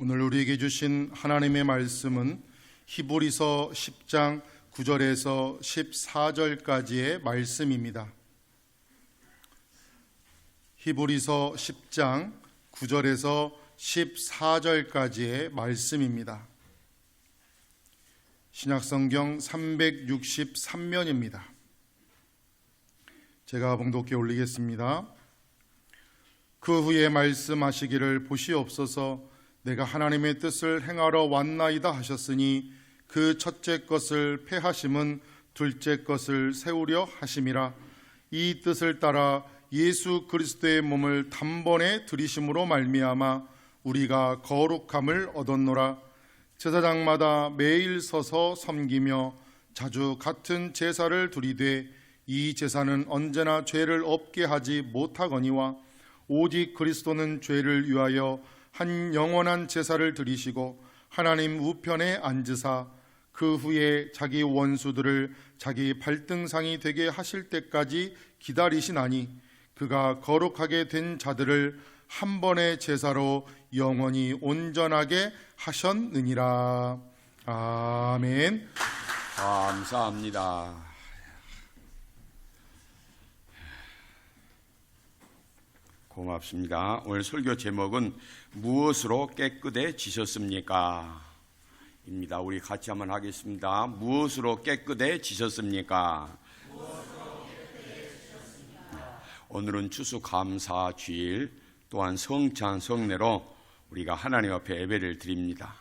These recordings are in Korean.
오늘 우리에게 주신 하나님의 말씀은 히브리서 10장 9절에서 14절까지의 말씀입니다. 히브리서 10장 9절에서 14절까지의 말씀입니다. 신약성경 363면입니다. 제가 봉독해 올리겠습니다. 그 후에 말씀하시기를 보시옵소서 내가 하나님의 뜻을 행하러 왔나이다 하셨으니 그 첫째 것을 폐하심은 둘째 것을 세우려 하심이라. 이 뜻을 따라 예수 그리스도의 몸을 단번에 들이심으로 말미암아 우리가 거룩함을 얻었노라. 제사장마다 매일 서서 섬기며 자주 같은 제사를 드리되 이 제사는 언제나 죄를 없게 하지 못하거니와 오직 그리스도는 죄를 위하여 한 영원한 제사를 드리시고 하나님 우편에 앉으사 그 후에 자기 원수들을 자기 발등상이 되게 하실 때까지 기다리시나니 그가 거룩하게 된 자들을 한 번의 제사로 영원히 온전하게 하셨느니라. 아멘. 감사합니다. 고맙습니다. 오늘 설교 제목은 무엇으로 깨끗해지셨습니까? 입니다. 우리 같이 한번 하겠습니다. 무엇으로 깨끗해지셨습니까? 오늘은 추수감사 주일, 또한 성찬 성례로 우리가 하나님 앞에 예배를 드립니다.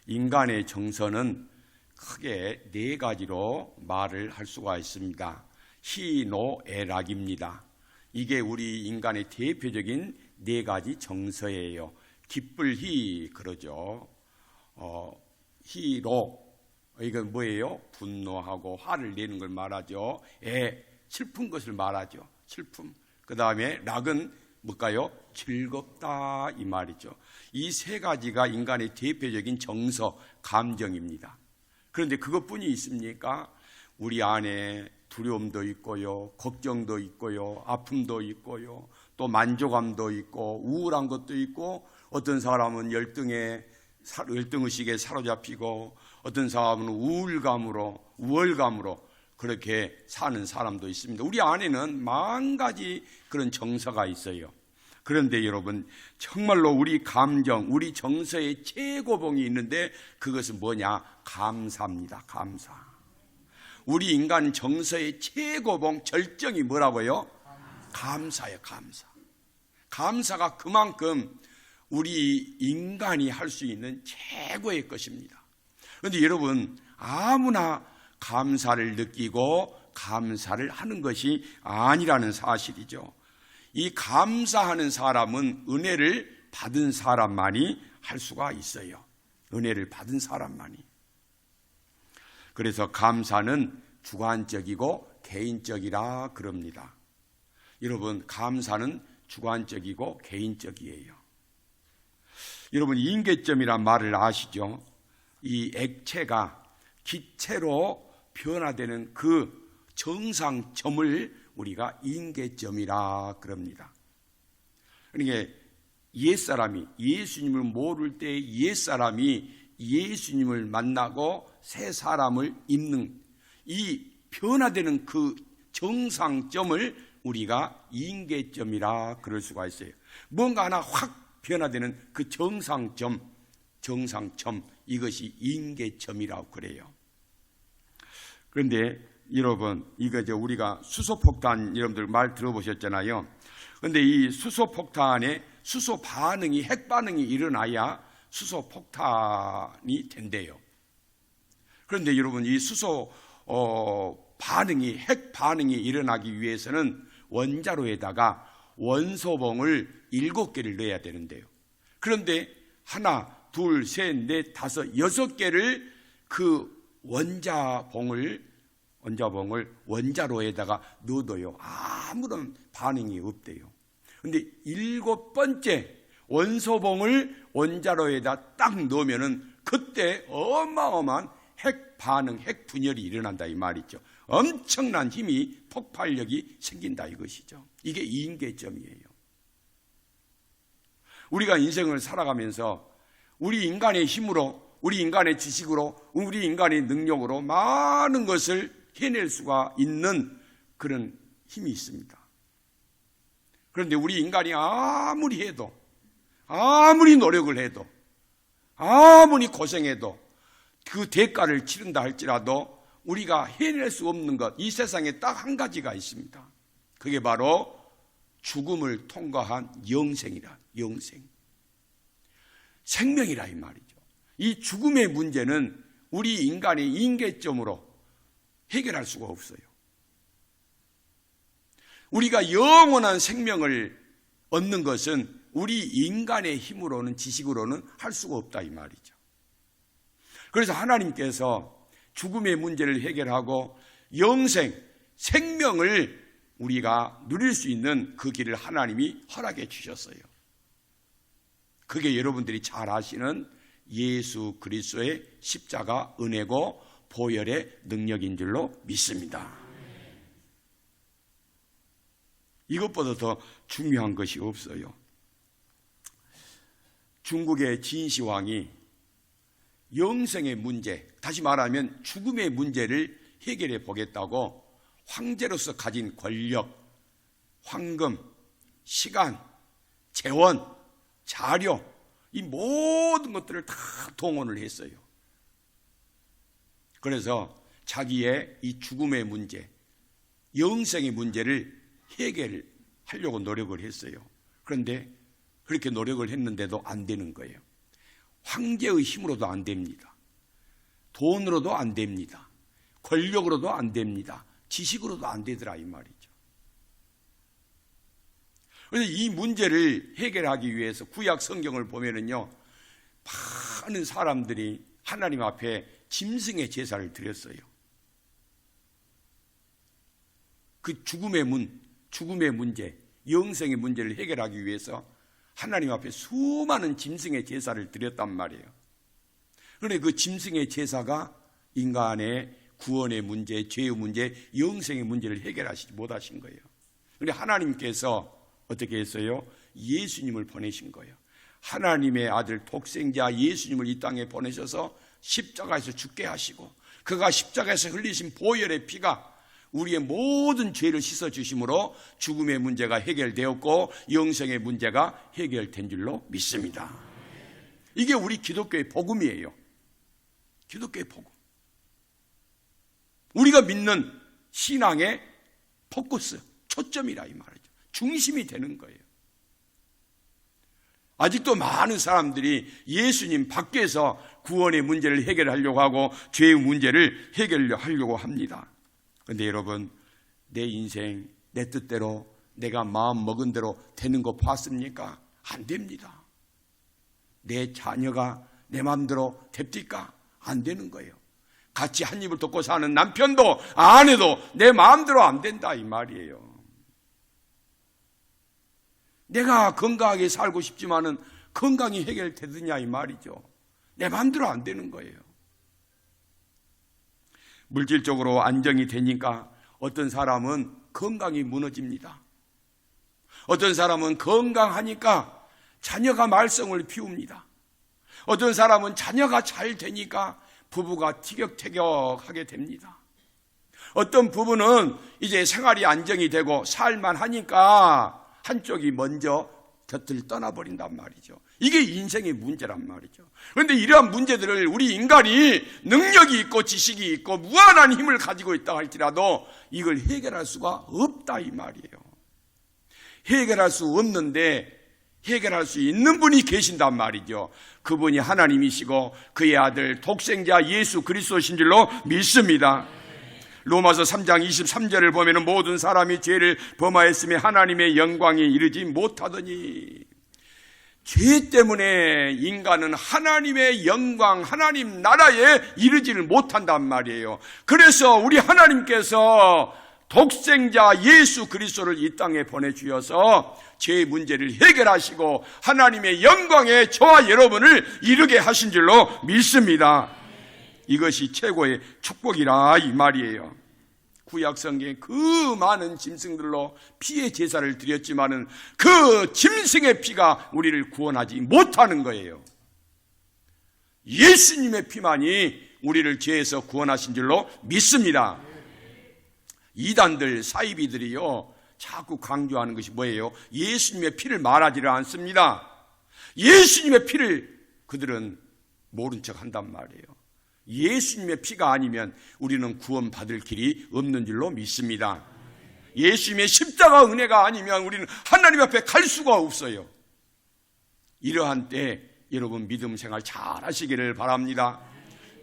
인간의 정서는 크게 네 가지로 말을 할 수가 있습니다. 희노애락입니다. 이게 우리 인간의 대표적인 네 가지 정서예요. 기쁠 희 그러죠. 희로 이건 뭐예요? 분노하고 화를 내는 걸 말하죠. 슬픈 것을 말하죠. 슬픔. 그 다음에 락은 뭘까요? 즐겁다 이 말이죠. 이 세 가지가 인간의 대표적인 정서, 감정입니다. 그런데 그것뿐이 있습니까? 우리 안에 두려움도 있고요, 걱정도 있고요, 아픔도 있고요, 또 만족감도 있고 우울한 것도 있고, 어떤 사람은 열등의식에 사로잡히고 어떤 사람은 우월감으로 그렇게 사는 사람도 있습니다. 우리 안에는 만 가지 그런 정서가 있어요. 그런데 여러분, 정말로 우리 감정, 우리 정서의 최고봉이 있는데 그것은 뭐냐? 감사입니다. 감사. 우리 인간 정서의 최고봉, 절정이 뭐라고요? 감사예요. 감사. 감사가 그만큼 우리 인간이 할 수 있는 최고의 것입니다. 그런데 여러분, 아무나 감사를 느끼고 감사를 하는 것이 아니라는 사실이죠. 이 감사하는 사람은 은혜를 받은 사람만이 할 수가 있어요. 은혜를 받은 사람만이. 그래서 감사는 주관적이고 개인적이라 그럽니다. 여러분, 감사는 주관적이고 개인적이에요. 여러분, 인계점이란 말을 아시죠? 이 액체가 기체로 변화되는 그 정상점을 우리가 인계점이라 그럽니다. 그러니까 옛사람이, 예수님을 모를 때 옛사람이 예수님을 만나고 새 사람을 입는 이 변화되는 그 정상점을 우리가 인계점이라 그럴 수가 있어요. 뭔가 하나 확 변화되는 그 정상점, 이것이 인계점이라고 그래요. 그런데 여러분, 이거 우리가 수소폭탄 여러분들 말 들어보셨잖아요. 그런데 이 수소폭탄에 수소 반응이, 핵 반응이 일어나야 수소폭탄이 된대요. 그런데 여러분, 이 수소 반응이, 핵 반응이 일어나기 위해서는 원자로에다가 원소봉을 7개를 넣어야 되는데요. 그런데 하나, 둘, 셋, 넷, 다섯, 6개를 그 원자봉을 원자로에다가 넣어둬요. 아무런 반응이 없대요. 그런데 7번째 원소봉을 원자로에다 딱 넣으면은 그때 어마어마한 핵 반응, 핵 분열이 일어난다 이 말이죠. 엄청난 힘이, 폭발력이 생긴다 이것이죠. 이게 인계점이에요. 우리가 인생을 살아가면서 우리 인간의 힘으로, 우리 인간의 지식으로, 우리 인간의 능력으로 많은 것을 해낼 수가 있는 그런 힘이 있습니다. 그런데 우리 인간이 아무리 해도, 아무리 노력을 해도, 아무리 고생해도 그 대가를 치른다 할지라도 우리가 해낼 수 없는 것, 이 세상에 딱 한 가지가 있습니다. 그게 바로 죽음을 통과한 영생이라, 영생. 생명이라 이 말이죠. 이 죽음의 문제는 우리 인간의 인계점으로 해결할 수가 없어요. 우리가 영원한 생명을 얻는 것은 우리 인간의 힘으로는, 지식으로는 할 수가 없다 이 말이죠. 그래서 하나님께서 죽음의 문제를 해결하고 영생, 생명을 우리가 누릴 수 있는 그 길을 하나님이 허락해 주셨어요. 그게 여러분들이 잘 아시는 예수 그리스도의 십자가 은혜고 보혈의 능력인 줄로 믿습니다. 이것보다 더 중요한 것이 없어요. 중국의 진시황이 영생의 문제, 다시 말하면 죽음의 문제를 해결해 보겠다고 황제로서 가진 권력, 황금, 시간, 재원, 자료, 이 모든 것들을 다 동원을 했어요. 그래서 자기의 이 죽음의 문제, 영생의 문제를 해결하려고 노력을 했어요. 그런데 그렇게 노력을 했는데도 안 되는 거예요. 황제의 힘으로도 안 됩니다. 돈으로도 안 됩니다. 권력으로도 안 됩니다. 지식으로도 안 되더라 이 말이죠. 그래서 이 문제를 해결하기 위해서 구약 성경을 보면은요, 많은 사람들이 하나님 앞에 짐승의 제사를 드렸어요. 그 죽음의 문제, 영생의 문제를 해결하기 위해서 하나님 앞에 수많은 짐승의 제사를 드렸단 말이에요. 그런데 그 짐승의 제사가 인간의 구원의 문제, 죄의 문제, 영생의 문제를 해결하시지 못하신 거예요. 그런데 하나님께서 어떻게 했어요? 예수님을 보내신 거예요. 하나님의 아들 독생자 예수님을 이 땅에 보내셔서 십자가에서 죽게 하시고, 그가 십자가에서 흘리신 보혈의 피가 우리의 모든 죄를 씻어주심으로 죽음의 문제가 해결되었고 영생의 문제가 해결된 줄로 믿습니다. 이게 우리 기독교의 복음이에요. 기독교의 복음. 우리가 믿는 신앙의 포커스, 초점이라 이 말이죠. 중심이 되는 거예요. 아직도 많은 사람들이 예수님 밖에서 구원의 문제를 해결하려고 하고 죄의 문제를 해결하려고 합니다. 그런데 여러분, 내 인생 내 뜻대로 내가 마음 먹은 대로 되는 거 봤습니까? 안 됩니다. 내 자녀가 내 마음대로 됩니까? 안 되는 거예요. 같이 한 입을 돕고 사는 남편도 아내도 내 마음대로 안 된다 이 말이에요. 내가 건강하게 살고 싶지만은 건강이 해결되느냐 이 말이죠. 내 마음대로 안 되는 거예요. 물질적으로 안정이 되니까 어떤 사람은 건강이 무너집니다. 어떤 사람은 건강하니까 자녀가 말썽을 피웁니다. 어떤 사람은 자녀가 잘 되니까 부부가 티격태격하게 됩니다. 어떤 부부는 이제 생활이 안정이 되고 살만 하니까 한쪽이 먼저 곁을 떠나버린단 말이죠. 이게 인생의 문제란 말이죠. 그런데 이러한 문제들을 우리 인간이 능력이 있고 지식이 있고 무한한 힘을 가지고 있다 할지라도 이걸 해결할 수가 없다 이 말이에요. 해결할 수 없는데 해결할 수 있는 분이 계신단 말이죠. 그분이 하나님이시고 그의 아들 독생자 예수 그리스도신 줄로 믿습니다. 로마서 3장 23절을 보면 모든 사람이 죄를 범하였으며 하나님의 영광에 이르지 못하더니, 죄 때문에 인간은 하나님의 영광, 하나님 나라에 이르지를 못한단 말이에요. 그래서 우리 하나님께서 독생자 예수 그리스도를 이 땅에 보내주셔서 죄의 문제를 해결하시고 하나님의 영광에 저와 여러분을 이르게 하신 줄로 믿습니다. 이것이 최고의 축복이라 이 말이에요. 구약 성경에 그 많은 짐승들로 피의 제사를 드렸지만은 그 짐승의 피가 우리를 구원하지 못하는 거예요. 예수님의 피만이 우리를 죄에서 구원하신 줄로 믿습니다. 이단들, 사이비들이요 자꾸 강조하는 것이 뭐예요? 예수님의 피를 말하지를 않습니다. 예수님의 피를 그들은 모른 척 한단 말이에요. 예수님의 피가 아니면 우리는 구원받을 길이 없는 줄로 믿습니다. 예수님의 십자가 은혜가 아니면 우리는 하나님 앞에 갈 수가 없어요. 이러한 때 여러분 믿음 생활 잘 하시기를 바랍니다.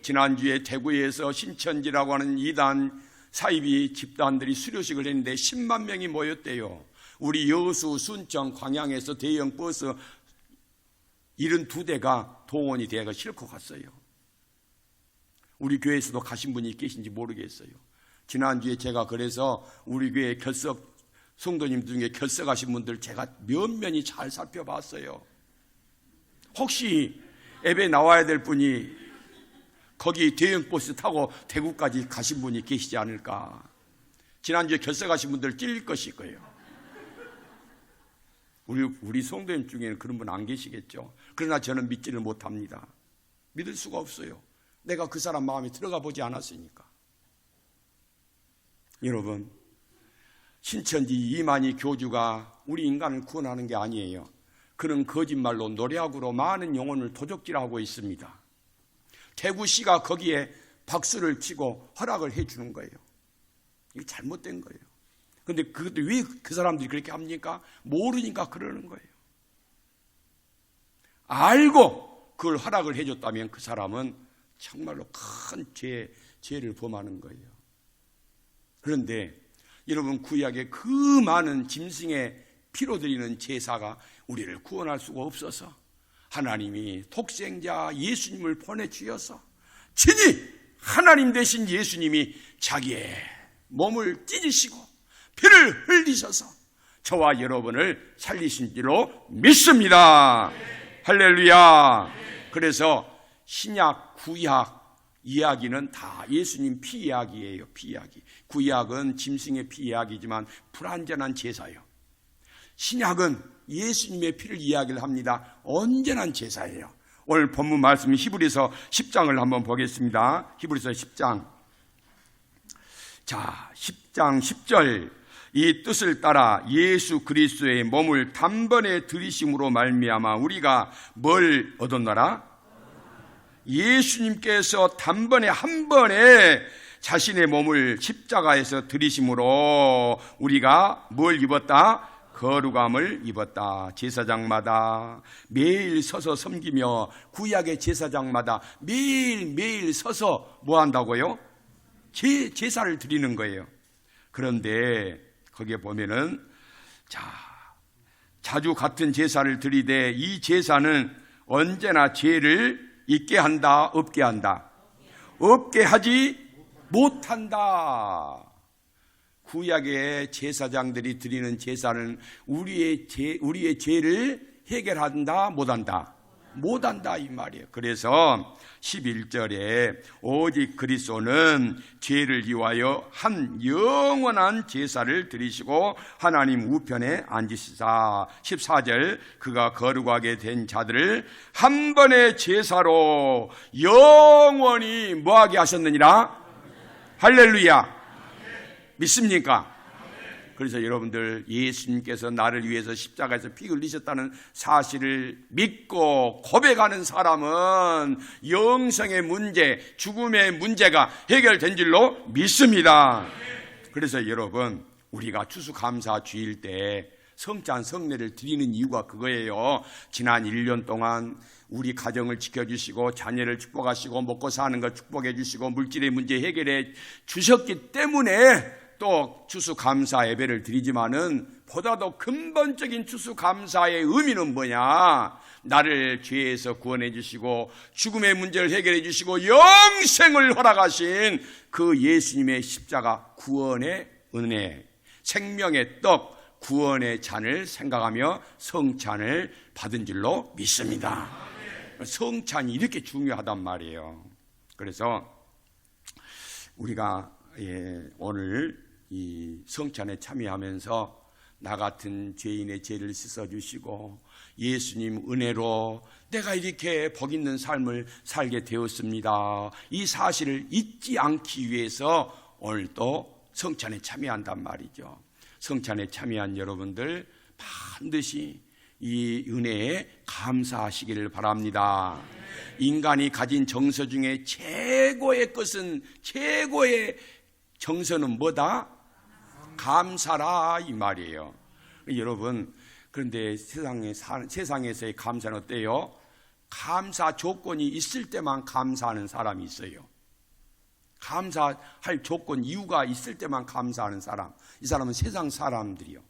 지난주에 대구에서 신천지라고 하는 이단 사이비 집단들이 수료식을 했는데 10만 명이 모였대요. 우리 여수, 순천, 광양에서 대형 버스 72대가 동원이 되어 싣고 갔어요. 우리 교회에서도 가신 분이 계신지 모르겠어요. 지난주에 제가 그래서 우리 교회 결석 성도님 중에 결석하신 분들 제가 면면히 잘 살펴봤어요. 혹시 예배 나와야 될 분이 거기 대형 버스 타고 대구까지 가신 분이 계시지 않을까. 지난주에 결석하신 분들 찔릴 것일 거예요. 우리 성도님 중에는 그런 분 안 계시겠죠. 그러나 저는 믿지를 못합니다. 믿을 수가 없어요. 내가 그 사람 마음에 들어가 보지 않았으니까. 여러분, 신천지 이만희 교주가 우리 인간을 구원하는 게 아니에요. 그는 거짓말로 노략으로 많은 영혼을 도적질하고 있습니다. 대구시가 거기에 박수를 치고 허락을 해 주는 거예요. 이게 잘못된 거예요. 그런데 그것도 왜 그 사람들이 그렇게 합니까? 모르니까 그러는 거예요. 알고 그걸 허락을 해줬다면 그 사람은 정말로 큰 죄를 범하는 거예요. 그런데 여러분, 구약의 그 많은 짐승의 피로 드리는 제사가 우리를 구원할 수가 없어서 하나님이 독생자 예수님을 보내주셔서 친히 하나님 되신 예수님이 자기의 몸을 찢으시고 피를 흘리셔서 저와 여러분을 살리신 줄로 믿습니다. 할렐루야. 그래서 신약, 구약 이야기는 다 예수님 피 이야기예요. 피 이야기. 구약은 짐승의 피 이야기지만 불완전한 제사예요. 신약은 예수님의 피를 이야기를 합니다. 온전한 제사예요. 오늘 본문 말씀 히브리서 10장을 한번 보겠습니다. 히브리서 10장. 자, 10장 10절. 이 뜻을 따라 예수 그리스도의 몸을 단번에 들이심으로 말미암아 우리가 뭘 얻었노라? 예수님께서 단번에 한 번에 자신의 몸을 십자가에서 들이심으로 우리가 뭘 입었다? 거룩함을 입었다. 제사장마다 매일 서서 섬기며 구약의 제사장마다 매일 서서 뭐 한다고요? 제사를 드리는 거예요. 그런데 거기에 보면은 자주 같은 제사를 드리되 이 제사는 언제나 죄를 있게 한다, 없게 한다? 없게 하지 못한다. 구약의 제사장들이 드리는 제사는 우리의 죄를 해결한다, 못한다? 못한다 이 말이에요. 그래서 11절에 오직 그리스도는 죄를 위하여 한 영원한 제사를 드리시고 하나님 우편에 앉으시사. 14절 그가 거룩하게 된 자들을 한 번의 제사로 영원히 뭐하게 하셨느니라? 할렐루야. 믿습니까? 그래서 여러분들 예수님께서 나를 위해서 십자가에서 피 흘리셨다는 사실을 믿고 고백하는 사람은 영생의 문제, 죽음의 문제가 해결된 줄로 믿습니다. 그래서 여러분, 우리가 추수감사 주일 때 성찬 성례를 드리는 이유가 그거예요. 지난 1년 동안 우리 가정을 지켜주시고 자녀를 축복하시고 먹고 사는 것 축복해 주시고 물질의 문제 해결해 주셨기 때문에 또 추수감사 예배를 드리지만은 보다도 근본적인 추수감사의 의미는 뭐냐? 나를 죄에서 구원해 주시고 죽음의 문제를 해결해 주시고 영생을 허락하신 그 예수님의 십자가 구원의 은혜, 생명의 떡, 구원의 잔을 생각하며 성찬을 받은 줄로 믿습니다. 성찬이 이렇게 중요하단 말이에요. 그래서 우리가 오늘 이 성찬에 참여하면서 나 같은 죄인의 죄를 씻어주시고 예수님 은혜로 내가 이렇게 복 있는 삶을 살게 되었습니다. 이 사실을 잊지 않기 위해서 오늘 또 성찬에 참여한단 말이죠. 성찬에 참여한 여러분들 반드시 이 은혜에 감사하시기를 바랍니다. 인간이 가진 정서 중에 최고의 것은, 최고의 정서는 뭐다? 감사라 이 말이에요. 여러분, 그런데 세상에서의 감사는 어때요? 감사 조건이 있을 때만 감사하는 사람이 있어요. 감사할 조건, 이유가 있을 때만 감사하는 사람, 이 사람은 세상 사람들이요.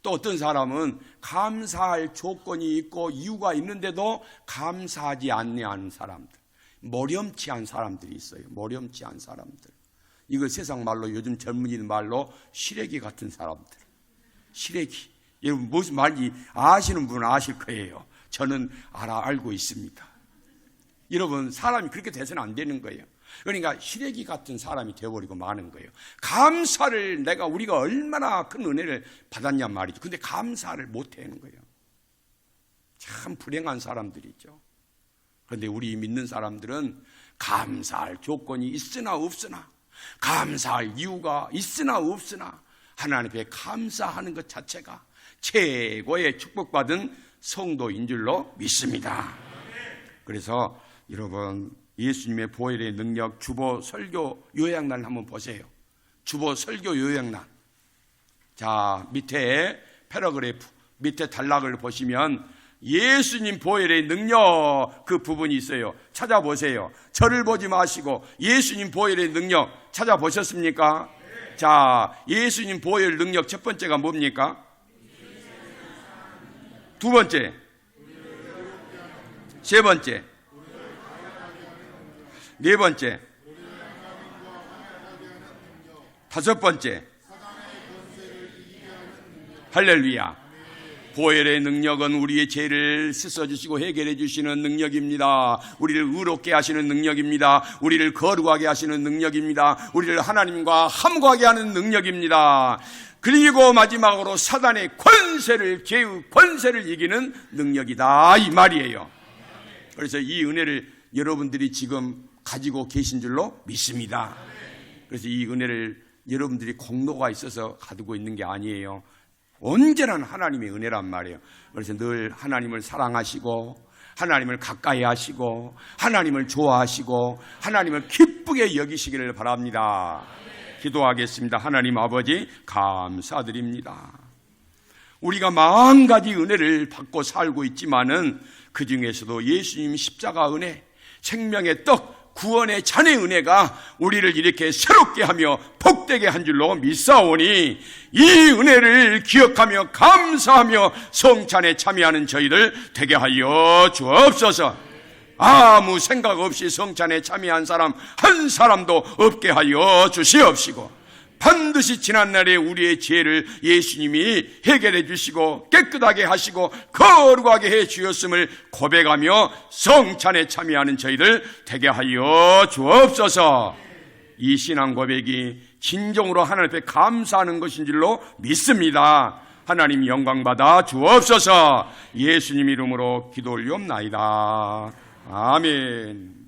또 어떤 사람은 감사할 조건이 있고 이유가 있는데도 감사하지 않는 사람들, 모렴치한 사람들이 있어요. 모렴치한 사람들. 이거 세상 말로, 요즘 젊은이들 말로 시래기 같은 사람들. 시래기. 여러분 무슨 말인지 아시는 분은 아실 거예요. 저는 알고 있습니다. 여러분, 사람이 그렇게 돼서는 안 되는 거예요. 그러니까 시래기 같은 사람이 되어버리고 마는 거예요. 감사를, 우리가 얼마나 큰 은혜를 받았냔 말이죠. 근데 감사를 못 하는 거예요. 참 불행한 사람들이죠. 그런데 우리 믿는 사람들은 감사할 조건이 있으나 없으나, 감사할 이유가 있으나 없으나 하나님 앞에 감사하는 것 자체가 최고의 축복받은 성도인 줄로 믿습니다. 그래서 여러분, 예수님의 보혈의 능력, 주보 설교 요약란 한번 보세요. 주보 설교 요약란. 자, 밑에 패러그래프, 밑에 단락을 보시면 예수님 보혈의 능력 그 부분이 있어요. 찾아보세요. 저를 보지 마시고 예수님 보혈의 능력 찾아보셨습니까? 자, 예수님 보혈 능력 첫 번째가 뭡니까? 두 번째, 세 번째, 네 번째, 다섯 번째. 할렐루야. 보혈의 능력은 우리의 죄를 씻어주시고 해결해 주시는 능력입니다. 우리를 의롭게 하시는 능력입니다. 우리를 거룩하게 하시는 능력입니다. 우리를 하나님과 함께하게 하는 능력입니다. 그리고 마지막으로 사단의 권세를, 죄의 권세를 이기는 능력이다 이 말이에요. 그래서 이 은혜를 여러분들이 지금 가지고 계신 줄로 믿습니다. 그래서 이 은혜를 여러분들이 공로가 있어서 가지고 있는 게 아니에요. 언제나 하나님의 은혜란 말이에요. 그래서 늘 하나님을 사랑하시고 하나님을 가까이 하시고 하나님을 좋아하시고 하나님을 기쁘게 여기시기를 바랍니다. 기도하겠습니다. 하나님 아버지, 감사드립니다. 우리가 마음 가지 은혜를 받고 살고 있지만은 그 중에서도 예수님 십자가 은혜, 생명의 떡, 구원의 잔의 은혜가 우리를 이렇게 새롭게 하며 복되게 한 줄로 믿사오니 이 은혜를 기억하며 감사하며 성찬에 참여하는 저희들 되게 하여 주옵소서. 아무 생각 없이 성찬에 참여한 사람 한 사람도 없게 하여 주시옵시고, 반드시 지난날에 우리의 죄를 예수님이 해결해 주시고 깨끗하게 하시고 거룩하게 해 주셨음을 고백하며 성찬에 참여하는 저희들 되게 하여 주옵소서. 이 신앙 고백이 진정으로 하나님 앞에 감사하는 것인 줄로 믿습니다. 하나님 영광 받아 주옵소서. 예수님 이름으로 기도 올리옵나이다. 아멘.